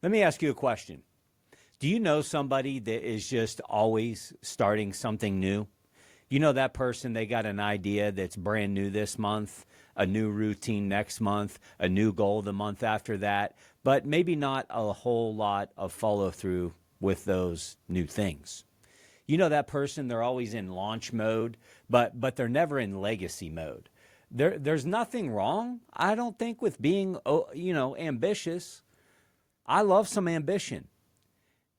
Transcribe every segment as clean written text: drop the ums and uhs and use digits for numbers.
Let me ask you a question. Do you know somebody that is just always starting something new? You know that person, they got an idea that's brand new this month, a new routine next month, a new goal the month after that, but maybe not a whole lot of follow through with those new things. You know that person, they're always in launch mode, but they're never in legacy mode. There's nothing wrong, I don't think, with being, ambitious. I love some ambition.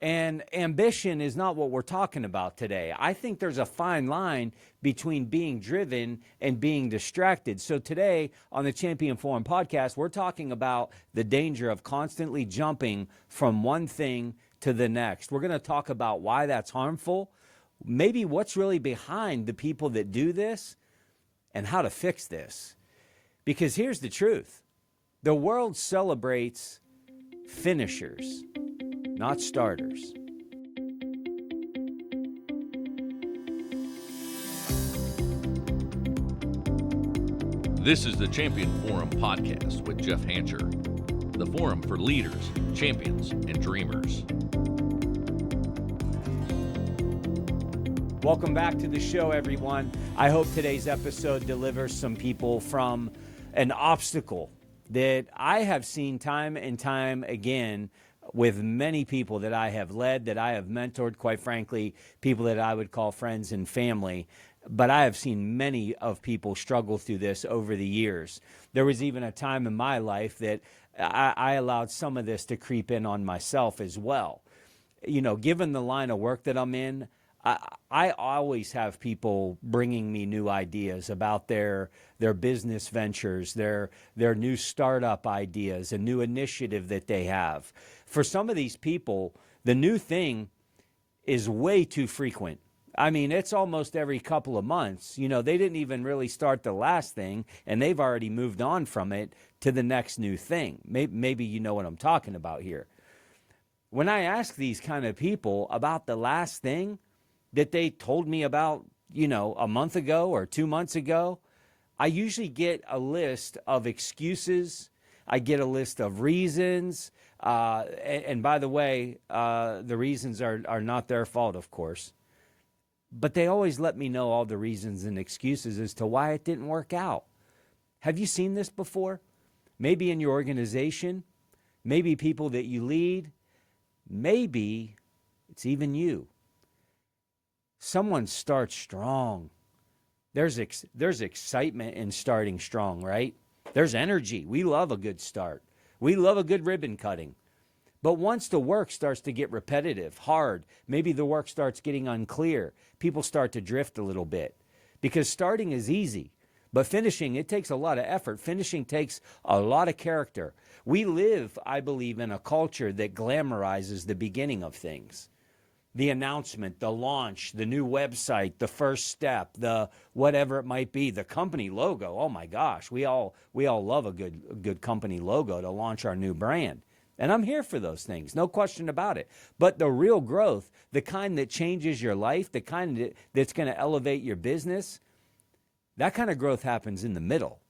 And ambition is not what we're talking about today. I think there's a fine line between being driven and being distracted. So today on the Champion Forum podcast, we're talking about the danger of constantly jumping from one thing to the next. We're going to talk about why that's harmful, maybe what's really behind the people that do this, and how to fix this. Because here's the truth. The world celebrates finishers, not starters. This is the Champion Forum podcast with Jeff Hancher, the forum for leaders, champions, and dreamers. Welcome back to the show, everyone. I hope today's episode delivers some people from an obstacle that I have seen time and time again with many people that I have led, that I have mentored, quite frankly, people that I would call friends and family. But I have seen many of people struggle through this over the years. There was even a time in my life that I allowed some of this to creep in on myself as well. You know, given the line of work that I'm in, I always have people bringing me new ideas about their business ventures, their new startup ideas, a new initiative that they have. For some of these people, the new thing is way too frequent. I mean, it's almost every couple of months. You know, they didn't even really start the last thing, and they've already moved on from it to the next new thing. Maybe you know what I'm talking about here. When I ask these kind of people about the last thing that they told me about, a month ago or 2 months ago, I usually get a list of excuses. I get a list of reasons. And by the way, the reasons are not their fault, of course. But they always let me know all the reasons and excuses as to why it didn't work out. Have you seen this before? Maybe in your organization, maybe people that you lead, maybe it's even you. Someone starts strong. There's excitement in starting strong, right? There's energy. We love a good start. We love a good ribbon cutting. But once the work starts to get repetitive, hard, maybe the work starts getting unclear, people start to drift a little bit. Because starting is easy, but finishing, it takes a lot of effort. Finishing takes a lot of character. We live, I believe, in a culture that glamorizes the beginning of things. The announcement, the launch, the new website, the first step, the whatever it might be, the company logo. Oh my gosh, we all love a good company logo to launch our new brand. And I'm here for those things, no question about it. But the real growth, the kind that changes your life, the kind that's going to elevate your business, that kind of growth happens in the middle,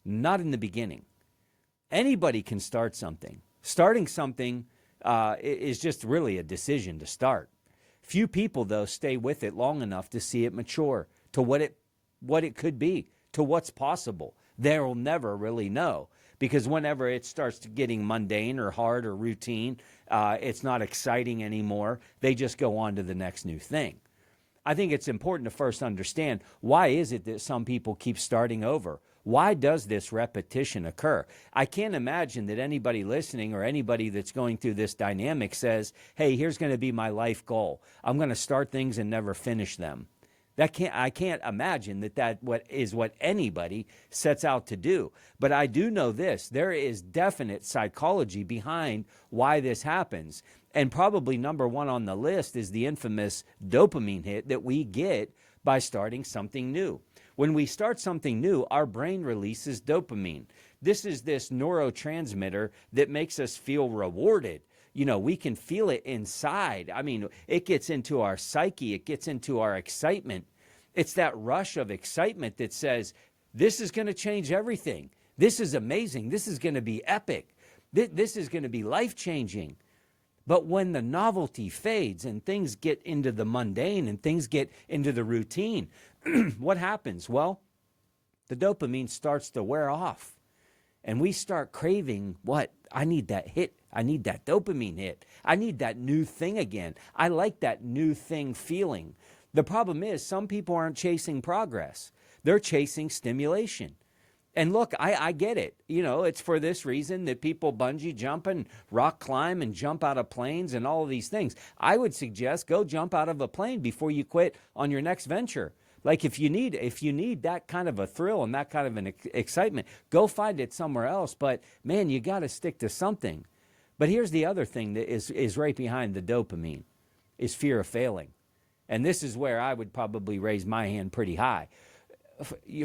not in the beginning. Anybody can start something. Starting something is just really a decision to start. Few people, though, stay with it long enough to see it mature to what it could be, to what's possible. They'll never really know, because whenever it starts getting mundane or hard or routine, it's not exciting anymore. They just go on to the next new thing. I think it's important to first understand, why is it that some people keep starting over? Why does this repetition occur? I can't imagine that anybody listening or anybody that's going through this dynamic says, hey, here's going to be my life goal. I'm going to start things and never finish them. I can't imagine that what anybody sets out to do. But I do know this, there is definite psychology behind why this happens. And probably number one on the list is the infamous dopamine hit that we get by starting something new. When we start something new, our brain releases dopamine. This is this neurotransmitter that makes us feel rewarded. You know, we can feel it inside. I mean, it gets into our psyche. It gets into our excitement. It's that rush of excitement that says, this is going to change everything. This is amazing. This is going to be epic. This is going to be life-changing. But when the novelty fades and things get into the mundane and things get into the routine, what happens? Well, the dopamine starts to wear off. And we start craving what? I need that hit. I need that dopamine hit. I need that new thing again. I like that new thing feeling. The problem is some people aren't chasing progress. They're chasing stimulation. And look, I get it. You know, it's for this reason that people bungee jump and rock climb and jump out of planes and all of these things. I would suggest go jump out of a plane before you quit on your next venture. Like if you need that kind of a thrill and that kind of an excitement, go find it somewhere else. But man, you got to stick to something. But here's the other thing that is right behind the dopamine, is fear of failing. And this is where I would probably raise my hand pretty high.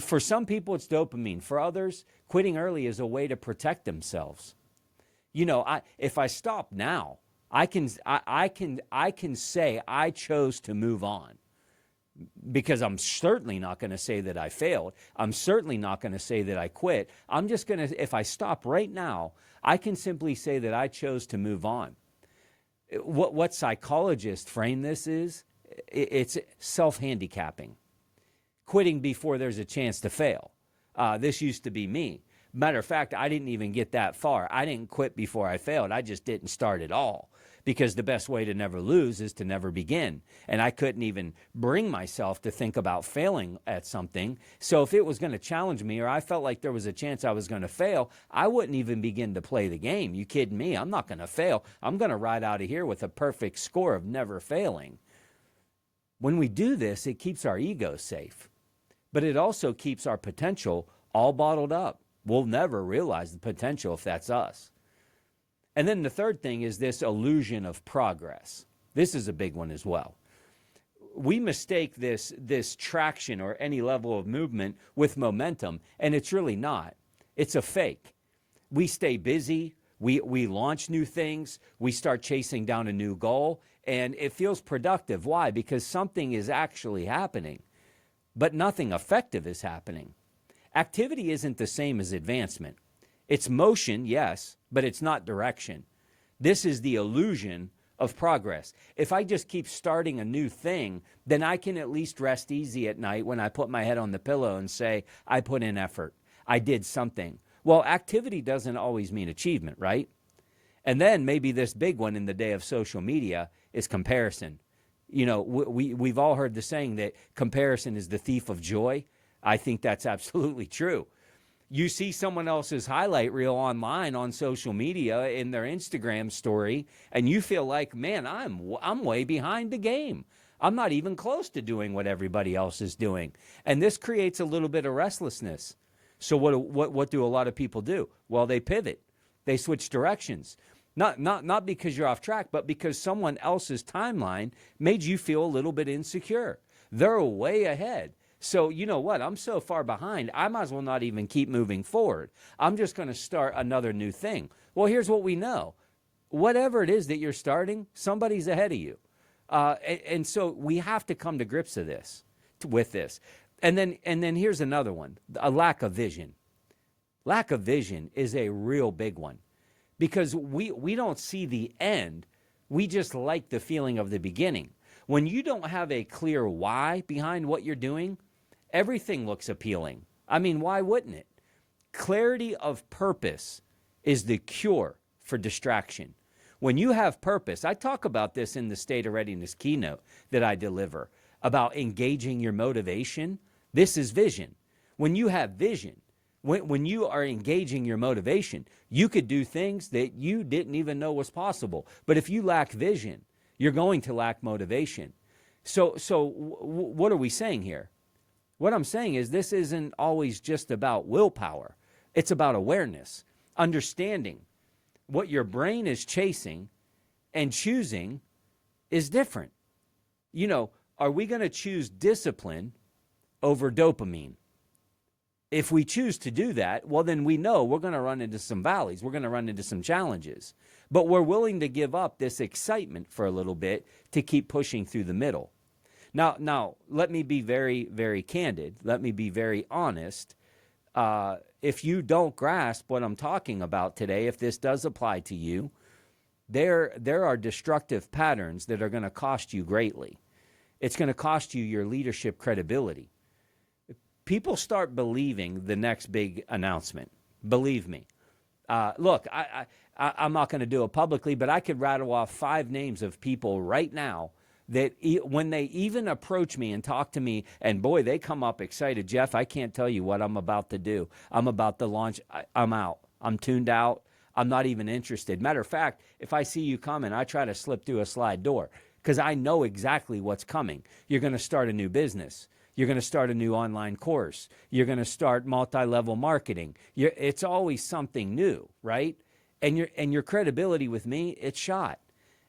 For some people, it's dopamine. For others, quitting early is a way to protect themselves. You know, if I stop now, I can say I chose to move on. Because I'm certainly not going to say that I failed. I'm certainly not going to say that I quit. I'm just going to, if I stop right now, I can simply say that I chose to move on. What psychologists frame this is, it's self-handicapping. Quitting before there's a chance to fail. This used to be me. Matter of fact, I didn't even get that far. I didn't quit before I failed. I just didn't start at all. Because the best way to never lose is to never begin. And I couldn't even bring myself to think about failing at something. So if it was going to challenge me or I felt like there was a chance I was going to fail, I wouldn't even begin to play the game. You kidding me? I'm not going to fail. I'm going to ride out of here with a perfect score of never failing. When we do this, it keeps our ego safe. But it also keeps our potential all bottled up. We'll never realize the potential if that's us. And then the third thing is this illusion of progress. This is a big one as well. We mistake this traction or any level of movement with momentum, and it's really not. It's a fake. We stay busy, we launch new things, we start chasing down a new goal, and it feels productive. Why? Because something is actually happening, but nothing effective is happening. Activity isn't the same as advancement. It's motion, yes, but it's not direction. This is the illusion of progress. If I just keep starting a new thing, then I can at least rest easy at night when I put my head on the pillow and say, I put in effort. I did something. Well, activity doesn't always mean achievement, right? And then maybe this big one in the day of social media is comparison. You know, we've all heard the saying that comparison is the thief of joy. I think that's absolutely true. You see someone else's highlight reel online on social media in their Instagram story, and you feel like, man, I'm way behind the game. I'm not even close to doing what everybody else is doing. And this creates a little bit of restlessness. So what do a lot of people do? Well, they pivot. They switch directions. Not because you're off track, but because someone else's timeline made you feel a little bit insecure. They're way ahead. So you know what? I'm so far behind, I might as well not even keep moving forward. I'm just going to start another new thing. Well, here's what we know. Whatever it is that you're starting, somebody's ahead of you. And so we have to come to grips with this. And then here's another one, a lack of vision. Lack of vision is a real big one because we don't see the end. We just like the feeling of the beginning. When you don't have a clear why behind what you're doing, everything looks appealing. I mean, why wouldn't it? Clarity of purpose is the cure for distraction. When you have purpose, I talk about this in the State of Readiness keynote that I deliver, about engaging your motivation. This is vision. When you have vision, when you are engaging your motivation, you could do things that you didn't even know was possible. But if you lack vision, you're going to lack motivation. So what are we saying here? What I'm saying is this isn't always just about willpower. It's about awareness, understanding what your brain is chasing and choosing is different. You know, are we going to choose discipline over dopamine? If we choose to do that, well, then we know we're going to run into some valleys. We're going to run into some challenges. But we're willing to give up this excitement for a little bit to keep pushing through the middle. Now, let me be very, very candid. Let me be very honest. If you don't grasp what I'm talking about today, if this does apply to you, there are destructive patterns that are going to cost you greatly. It's going to cost you your leadership credibility. People start believing the next big announcement. Believe me. Look, I'm not going to do it publicly, but I could rattle off 5 names of people right now that when they even approach me and talk to me, and boy, they come up excited. Jeff, I can't tell you what I'm about to do. I'm about to launch. I'm out. I'm tuned out. I'm not even interested. Matter of fact, if I see you coming, I try to slip through a slide door because I know exactly what's coming. You're going to start a new business. You're going to start a new online course. You're going to start multi-level marketing. It's always something new, right? And your credibility with me, it's shot.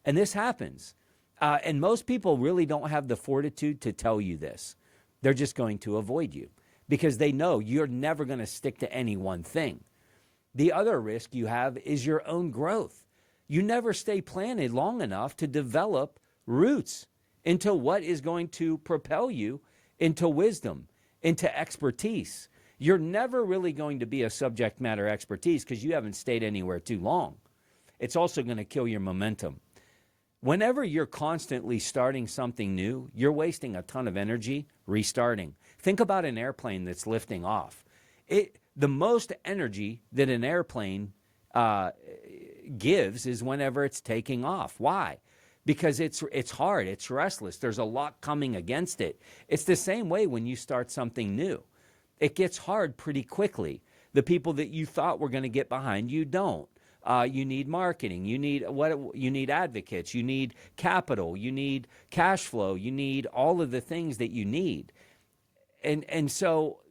And this happens. And most people really don't have the fortitude to tell you this. They're just going to avoid you because they know you're never going to stick to any one thing. The other risk you have is your own growth. You never stay planted long enough to develop roots into what is going to propel you into wisdom, into expertise. You're never really going to be a subject matter expertise because you haven't stayed anywhere too long. It's also going to kill your momentum. Whenever you're constantly starting something new, you're wasting a ton of energy restarting. Think about an airplane that's lifting off. The most energy that an airplane gives is whenever it's taking off. Why? Because it's hard, it's restless. There's a lot coming against it. It's the same way when you start something new. It gets hard pretty quickly. The people that you thought were going to get behind you don't. You need marketing. You need advocates. You need capital. You need cash flow. You need all of the things that you need. And so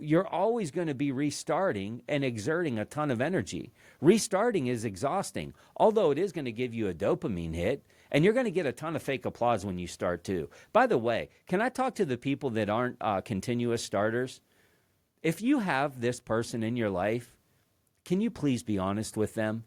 you're always going to be restarting and exerting a ton of energy. Restarting is exhausting, although it is going to give you a dopamine hit, and you're going to get a ton of fake applause when you start too. By the way, can I talk to the people that aren't continuous starters? If you have this person in your life, can you please be honest with them?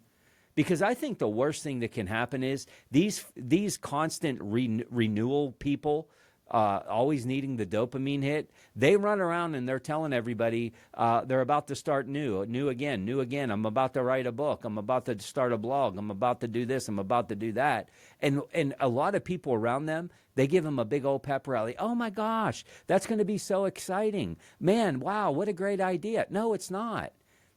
Because I think the worst thing that can happen is these constant renewal people, always needing the dopamine hit, they run around and they're telling everybody they're about to start new again. I'm about to write a book. I'm about to start a blog. I'm about to do this. I'm about to do that. And a lot of people around them, they give them a big old pep rally. Oh my gosh, that's going to be so exciting. Man, wow, what a great idea. No, it's not.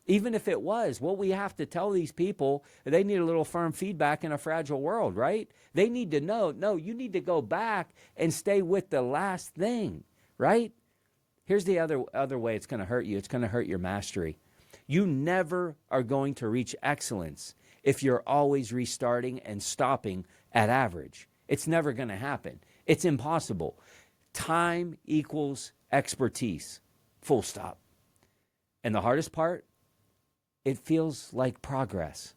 Even if it was, what we have to tell these people, they need a little firm feedback in a fragile world, right? They need to know, no, you need to go back and stay with the last thing, right? Here's the other way it's going to hurt you. It's going to hurt your mastery. You never are going to reach excellence if you're always restarting and stopping at average. It's never going to happen. It's impossible. Time equals expertise, full stop. And the hardest part, it feels like progress.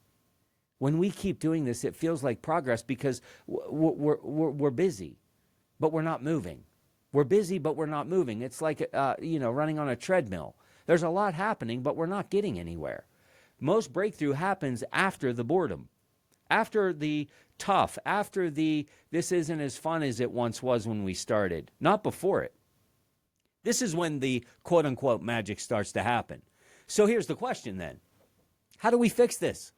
When we keep doing this, it feels like progress because we're busy, but we're not moving. We're busy, but we're not moving. It's like running on a treadmill. There's a lot happening, but we're not getting anywhere. Most breakthrough happens after the boredom, after the tough, after the this isn't as fun as it once was when we started, not before it. This is when the quote-unquote magic starts to happen. So here's the question then. How do we fix this?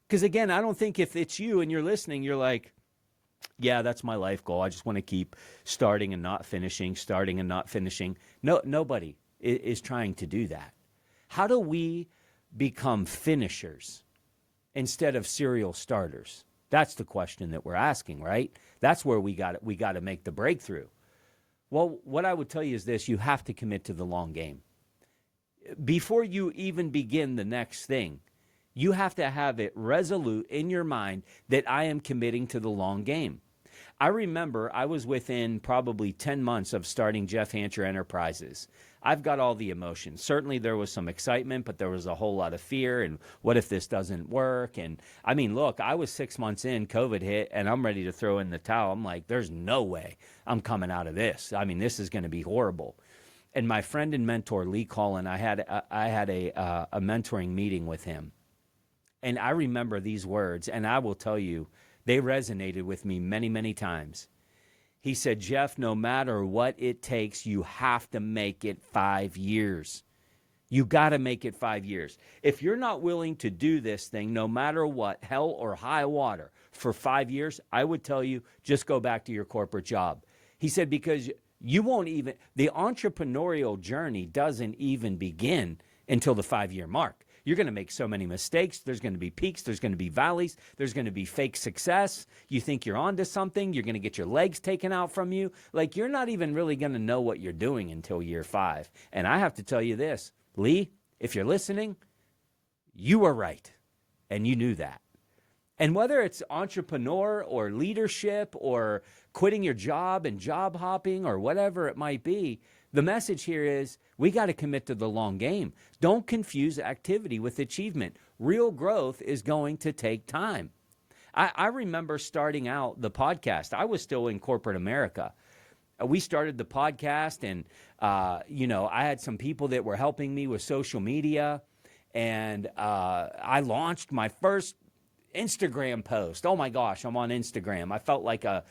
Because again, I don't think if it's you and you're listening, you're like, yeah, that's my life goal. I just want to keep starting and not finishing, starting and not finishing. No, nobody is trying to do that. How do we become finishers instead of serial starters? That's the question that we're asking, right? That's where we got to make the breakthrough. Well, what I would tell you is this: you have to commit to the long game. Before you even begin the next thing, you have to have it resolute in your mind that I am committing to the long game. I remember I was within probably 10 months of starting Jeff Hancher Enterprises. I've got all the emotions. Certainly there was some excitement, but there was a whole lot of fear and what if this doesn't work? And I mean, look, I was 6 months in, COVID hit, and I'm ready to throw in the towel. I'm like, there's no way I'm coming out of this. I mean, this is going to be horrible. And my friend and mentor, Lee Cullen, I had a mentoring meeting with him. And I remember these words, and I will tell you, they resonated with me many, many times. He said, Jeff, no matter what it takes, you have to make it 5 years. You got to make it 5 years. If you're not willing to do this thing, no matter what, hell or high water, for 5 years, I would tell you, just go back to your corporate job. He said, because you won't even, the entrepreneurial journey doesn't even begin until the 5-year mark. You're going to make so many mistakes. There's going to be peaks. There's going to be valleys. There's going to be fake success. You think you're onto something. You're going to get your legs taken out from you. Like, you're not even really going to know what you're doing until year 5. And I have to tell you this, Lee, if you're listening, you were right. And you knew that. And whether it's entrepreneur or leadership or quitting your job and job hopping or whatever it might be, the message here is we got to commit to the long game. Don't confuse activity with achievement. Real growth is going to take time. I remember starting out the podcast. I was still in corporate America. We started the podcast, and I had some people that were helping me with social media, and I launched my first Instagram post. Oh my gosh, I'm on Instagram. I felt like a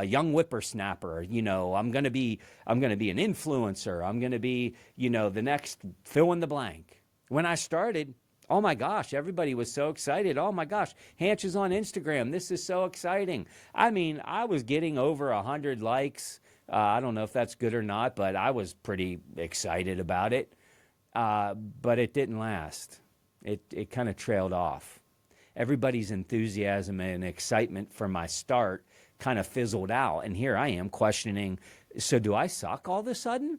young whippersnapper. I'm gonna be an influencer. I'm gonna be the next fill in the blank. When I started, oh my gosh, everybody was so excited. Oh my gosh, Hanch is on Instagram. This is so exciting. I mean, I was getting over 100 likes. I don't know if that's good or not, but I was pretty excited about it. But it didn't last. It kind of trailed off. Everybody's enthusiasm and excitement for my start kind of fizzled out. And here I am questioning, so do I suck all of a sudden?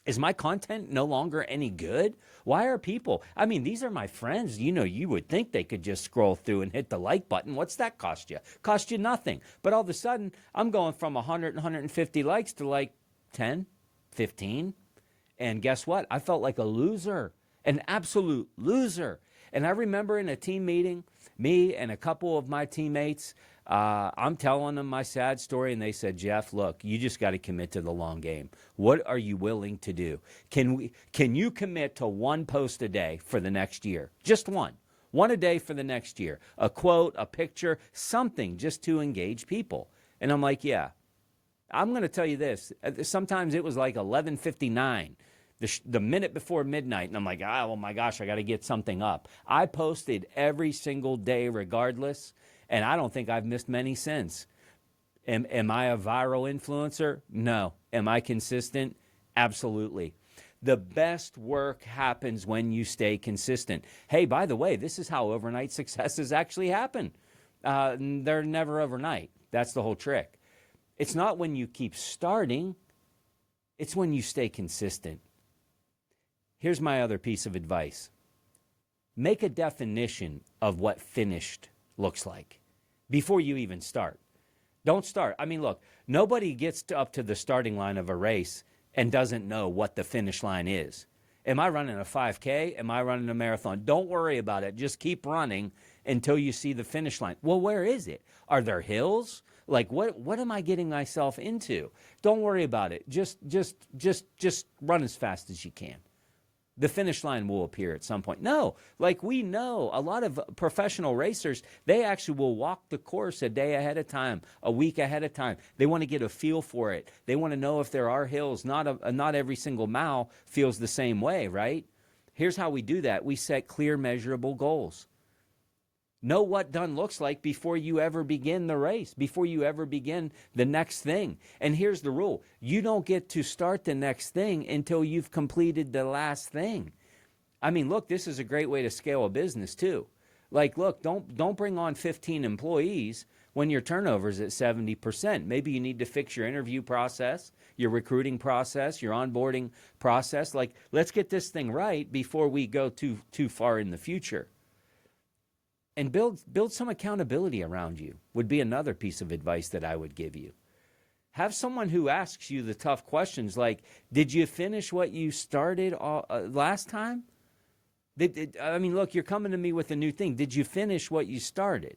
Is my content no longer any good? Why are people, these are my friends. You would think they could just scroll through and hit the like button. What's that cost you? Cost you nothing. But all of a sudden, I'm going from 100 and 150 likes to like 10, 15. And guess what? I felt like a loser, an absolute loser. And I remember in a team meeting, me and a couple of my teammates, I'm telling them my sad story, and they said, Jeff, look, you just got to commit to the long game. What are you willing to do? Can you commit to one post a day for the next year? Just one a day for the next year. A quote, a picture, something just to engage people. And I'm like, yeah. I'm going to tell you this. Sometimes it was like 11:59. The minute before midnight, and I'm like, oh my gosh, I got to get something up. I posted every single day regardless, and I don't think I've missed many since. Am I a viral influencer? No. Am I consistent? Absolutely. The best work happens when you stay consistent. Hey, by the way, this is how overnight successes actually happen. They're never overnight. That's the whole trick. It's not when you keep starting. It's when you stay consistent. Here's my other piece of advice. Make a definition of what finished looks like before you even start. Don't start. Look, nobody gets up to the starting line of a race and doesn't know what the finish line is. Am I running a 5K? Am I running a marathon? Don't worry about it. Just keep running until you see the finish line. Well, where is it? Are there hills? Like, what am I getting myself into? Don't worry about it. Just run as fast as you can. The finish line will appear at some point. No, like we know a lot of professional racers, they actually will walk the course a day ahead of time, a week ahead of time. They want to get a feel for it. They want to know if there are hills. Not every single mile feels the same way, right? Here's how we do that. We set clear, measurable goals. Know what done looks like before you ever begin the race, before you ever begin the next thing. And here's the rule. You don't get to start the next thing until you've completed the last thing. Look, this is a great way to scale a business too. Like, look, don't bring on 15 employees when your turnover is at 70%. Maybe you need to fix your interview process, your recruiting process, your onboarding process. Like, let's get this thing right before we go too far in the future. And build some accountability around you would be another piece of advice that I would give you. Have someone who asks you the tough questions like, did you finish what you started last time? Look, you're coming to me with a new thing. Did you finish what you started?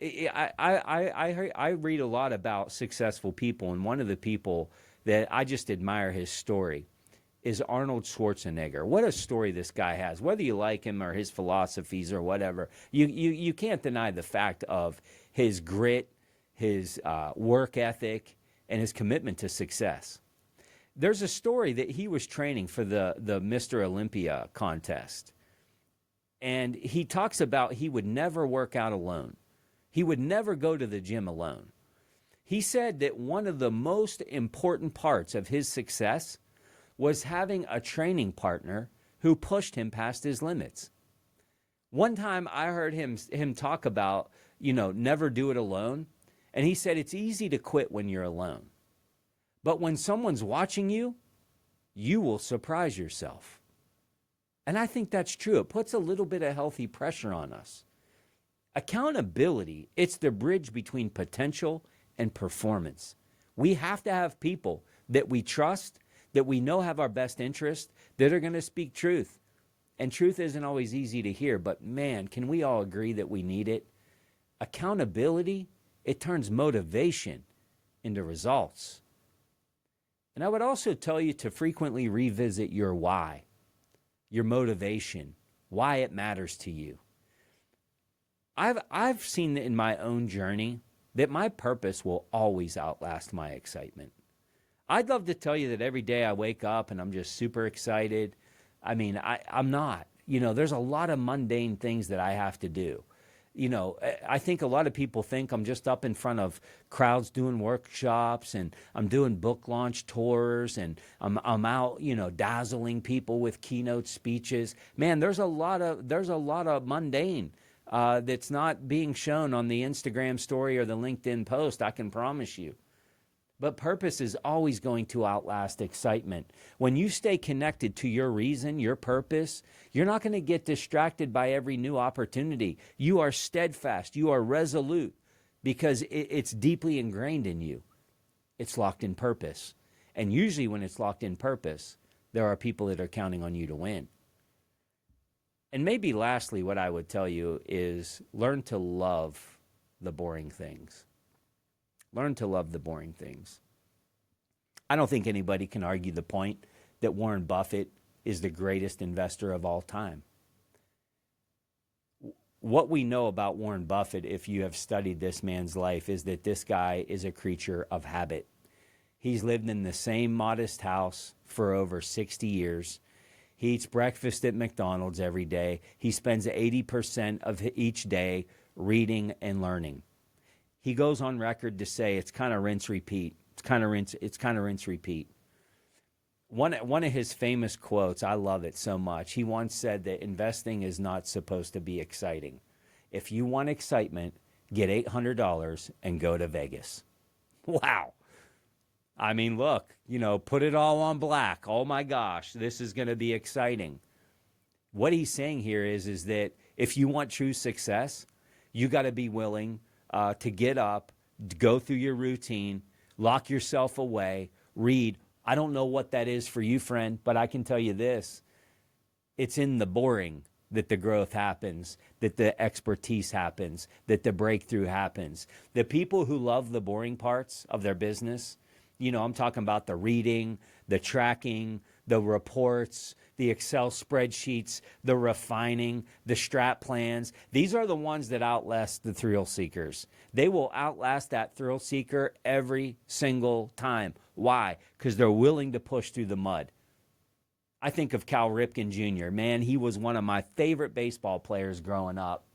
I read a lot about successful people, and one of the people that I just admire his story is Arnold Schwarzenegger. What a story this guy has. Whether you like him or his philosophies or whatever, you can't deny the fact of his grit, his work ethic, and his commitment to success. There's a story that he was training for the Mr. Olympia contest. And he talks about he would never work out alone. He would never go to the gym alone. He said that one of the most important parts of his success was having a training partner who pushed him past his limits. One time I heard him talk about, never do it alone. And he said it's easy to quit when you're alone. But when someone's watching you, you will surprise yourself. And I think that's true. It puts a little bit of healthy pressure on us. Accountability, it's the bridge between potential and performance. We have to have people that we trust, that we know have our best interest, that are going to speak truth. And truth isn't always easy to hear, but man, can we all agree that we need it? Accountability, it turns motivation into results. And I would also tell you to frequently revisit your why, your motivation, why it matters to you. I've seen in my own journey that my purpose will always outlast my excitement. I'd love to tell you that every day I wake up and I'm just super excited. I mean, I'm not. There's a lot of mundane things that I have to do. I think a lot of people think I'm just up in front of crowds doing workshops and I'm doing book launch tours and I'm out, dazzling people with keynote speeches. Man, there's a lot of mundane that's not being shown on the Instagram story or the LinkedIn post, I can promise you. But purpose is always going to outlast excitement. When you stay connected to your reason, your purpose, you're not going to get distracted by every new opportunity. You are steadfast. You are resolute because it's deeply ingrained in you. It's locked in purpose. And usually when it's locked in purpose, there are people that are counting on you to win. And maybe lastly, what I would tell you is learn to love the boring things. Learn to love the boring things. I don't think anybody can argue the point that Warren Buffett is the greatest investor of all time. What we know about Warren Buffett, if you have studied this man's life, is that this guy is a creature of habit. He's lived in the same modest house for over 60 years. He eats breakfast at McDonald's every day. He spends 80% of each day reading and learning. He goes on record to say it's kind of rinse repeat. It's kind of rinse repeat. One of his famous quotes, I love it so much. He once said that investing is not supposed to be exciting. If you want excitement, get $800 and go to Vegas. Wow. I mean, look, put it all on black. Oh my gosh, this is going to be exciting. What he's saying here is that if you want true success, you got to be willing to get up, go through your routine, lock yourself away, read. I don't know what that is for you, friend, but I can tell you this. It's in the boring that the growth happens, that the expertise happens, that the breakthrough happens. The people who love the boring parts of their business, I'm talking about the reading, the tracking, the reports, the Excel spreadsheets, the refining, the strat plans. These are the ones that outlast the thrill seekers. They will outlast that thrill seeker every single time. Why? Because they're willing to push through the mud. I think of Cal Ripken Jr. Man, he was one of my favorite baseball players growing up.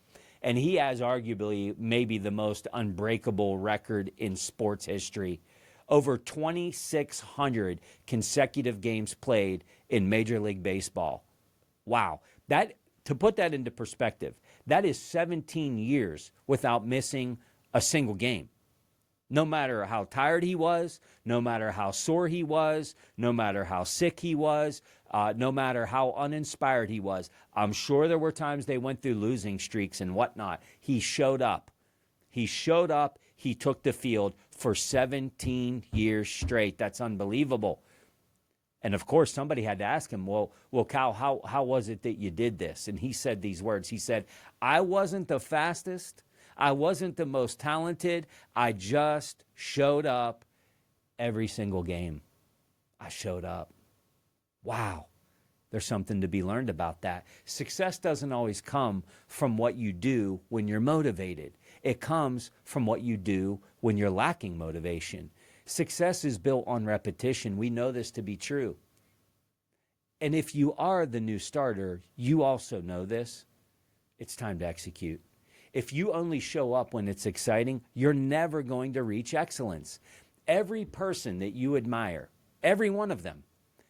And he has arguably maybe the most unbreakable record in sports history. Over 2,600 consecutive games played in Major League Baseball. Wow. To put that into perspective, that is 17 years without missing a single game. No matter how tired he was, no matter how sore he was, no matter how sick he was, no matter how uninspired he was. I'm sure there were times they went through losing streaks and whatnot. He showed up. He showed up. He took the field for 17 years straight. That's unbelievable. And of course, somebody had to ask him, well, Cal, how was it that you did this? And he said these words. He said, I wasn't the fastest. I wasn't the most talented. I just showed up every single game. I showed up. Wow. There's something to be learned about that. Success doesn't always come from what you do when you're motivated. It comes from what you do when you're lacking motivation. Success is built on repetition. We know this to be true. And if you are the new starter, you also know this. It's time to execute. If you only show up when it's exciting, you're never going to reach excellence. Every person that you admire, every one of them,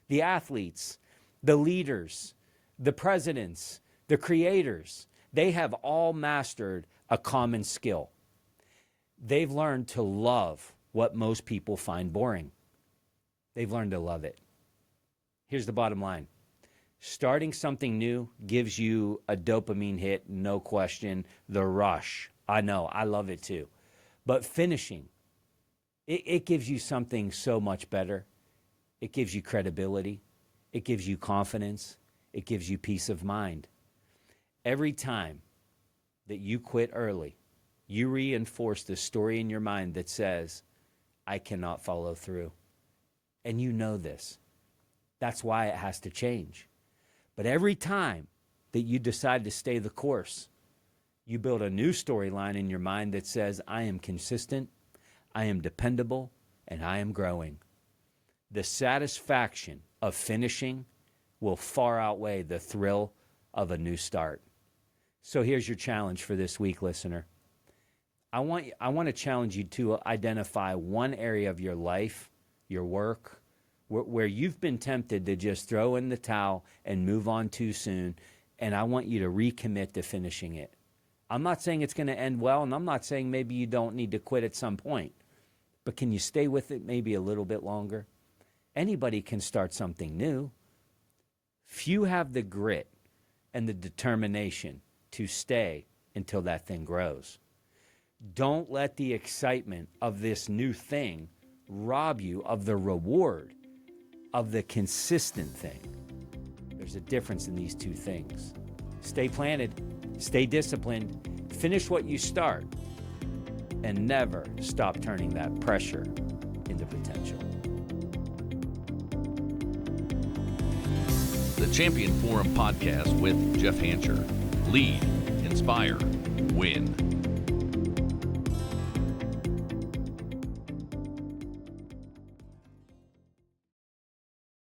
the athletes, the leaders, the presidents, the creators, they have all mastered a common skill. They've learned to love what most people find boring. They've learned to love it. Here's the bottom line. Starting something new gives you a dopamine hit, no question, the rush. I know, I love it too. But finishing, it gives you something so much better. It gives you credibility. It gives you confidence. It gives you peace of mind. Every time that you quit early, you reinforce the story in your mind that says, I cannot follow through. And you know this. That's why it has to change. But every time that you decide to stay the course, you build a new storyline in your mind that says, I am consistent, I am dependable, and I am growing. The satisfaction of finishing will far outweigh the thrill of a new start. So here's your challenge for this week, listener. I want to challenge you to identify one area of your life, your work, where you've been tempted to just throw in the towel and move on too soon, and I want you to recommit to finishing it. I'm not saying it's going to end well, and I'm not saying maybe you don't need to quit at some point, but can you stay with it maybe a little bit longer? Anybody can start something new. Few have the grit and the determination to stay until that thing grows. Don't let the excitement of this new thing rob you of the reward of the consistent thing. There's a difference in these two things. Stay planted, stay disciplined, finish what you start, and never stop turning that pressure into potential. The Champion Forum Podcast with Jeff Hancher. Lead, inspire, win.